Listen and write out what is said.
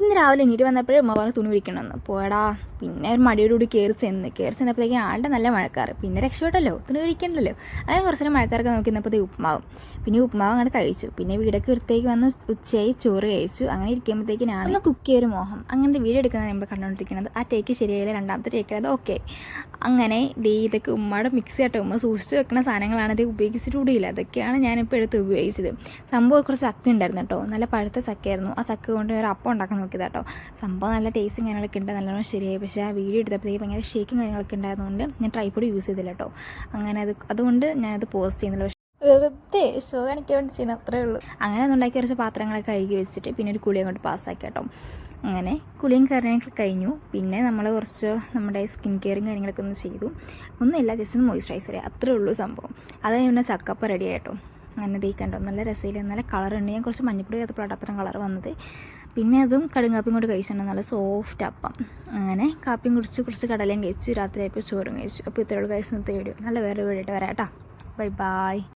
ഇന്ന് രാവിലെ എണീറ്റ് വന്നപ്പോഴേ ഉമ്മ പറഞ്ഞ് തുണി വിരിക്കണമെന്ന് പോയടാ. പിന്നെ ഒരു മടിയോടുകൂടി കയറി ചെന്നപ്പോഴേക്കും ആളുടെ നല്ല മഴക്കാറ്. പിന്നെ രക്ഷപ്പെട്ടല്ലോ, തുണി വിരിക്കണ്ടല്ലോ. അങ്ങനെ കുറച്ച് നേരം മഴക്കാരൊക്കെ നോക്കി നിന്നപ്പോഴത്തേ ഉപ്മാവും. പിന്നെ ഉപ്മാവ് അങ്ങോട്ട് കഴിച്ചു. പിന്നെ വീടൊക്കെ വൃത്തിയാക്കി വന്ന് ഉച്ചയായി ചോറ് കഴിച്ചു. അങ്ങനെ ഇരിക്കുമ്പോഴത്തേക്ക് ഞാൻ കുക്ക് ചെയ്യൊരു മോഹം. അങ്ങനത്തെ വീഡിയോ എടുക്കുന്ന നമ്മൾ കണ്ടുകൊണ്ടിരിക്കുന്നത്. ആ ടേക്ക് ശരിയായില്ല, രണ്ടാമത്തെ ടേക്കിൽ അത് ഓക്കെ. അങ്ങനെ ഇതൊക്കെ ഉമ്മയുടെ മിക്സി ആട്ടോ. ഉമ്മ സൂക്ഷിച്ച് വെക്കുന്ന സാധനങ്ങളാണ് ഇത് ഉപയോഗിച്ചിട്ട് കൂടിയില്ല. അതൊക്കെയാണ് ഞാനിപ്പോൾ എടുത്ത് ഉപയോഗിച്ചത്. സംഭവം കുറച്ച് ചക്ക ഉണ്ടായിരുന്നു കേട്ടോ, നല്ല പഴുത്ത ചക്കയായിരുന്നു. ആ ചക്ക കൊണ്ട് ഒരു അപ്പം ഉണ്ടാക്കാൻ നോക്കിയതാട്ടോ. സംഭവം നല്ല ടേസ്റ്റും കാര്യങ്ങളൊക്കെ ഉണ്ട്, നല്ലോണം ശരിയായി. പക്ഷേ ആ വീഡിയോ എടുത്തപ്പോഴത്തേക്ക് ഭയങ്കര ഷേക്കും കാര്യങ്ങളൊക്കെ ഉണ്ടായതുകൊണ്ട് ഞാൻ ട്രൈപോഡ് യൂസ് ചെയ്തില്ല കേട്ടോ. അങ്ങനെ അതുകൊണ്ട് ഞാനത് പോസ്റ്റ് ചെയ്യുന്നില്ല. വെറുതെ ഷോ കാണിക്കാൻ വേണ്ടി ചെയ്യണം, അത്രേ ഉള്ളൂ. അങ്ങനെ ഉണ്ടാക്കി കുറച്ച് പാത്രങ്ങളൊക്കെ കഴുകി വെച്ചിട്ട് പിന്നെ ഒരു കുളി അങ്ങോട്ട് പാസ്സാക്കി കേട്ടോ. അങ്ങനെ കുളിയും കാര്യങ്ങളൊക്കെ കഴിഞ്ഞു. പിന്നെ നമ്മൾ കുറച്ച് നമ്മുടെ സ്കിൻ കെയറും കാര്യങ്ങളൊക്കെ ഒന്ന് ചെയ്തു. ഒന്നുമില്ല, ജസ്റ്റ് ഒന്ന് മോയ്സ്ചറൈസർ, അത്രേ ഉള്ളൂ സംഭവം. അത് പിന്നെ ചക്കപ്പ റെഡി ആയിട്ടോ. അങ്ങനെ തേക്കണ്ടോ, നല്ല രസമില്ല, നല്ല കളറുണ്ട്. ഞാൻ കുറച്ച് മഞ്ഞപ്പൊടി ചേർത്തപ്പോഴാണ് അത്രയും കളർ വന്നത്. പിന്നെ അതും കടുങ്കാപ്പിയും കൊണ്ട് കഴിച്ചിട്ടുണ്ട്, നല്ല സോഫ്റ്റ് അപ്പം. അങ്ങനെ കാപ്പിയും കുടിച്ച് കുറച്ച് കടലയും കഴിച്ചു. രാത്രിയായപ്പോൾ ചോറും കഴിച്ചു. അപ്പോൾ ഇത്രയുള്ള കഴിച്ച് വീഡിയോ നല്ല വേറെ വീഡിയോ വരാം കേട്ടോ. Bye bye.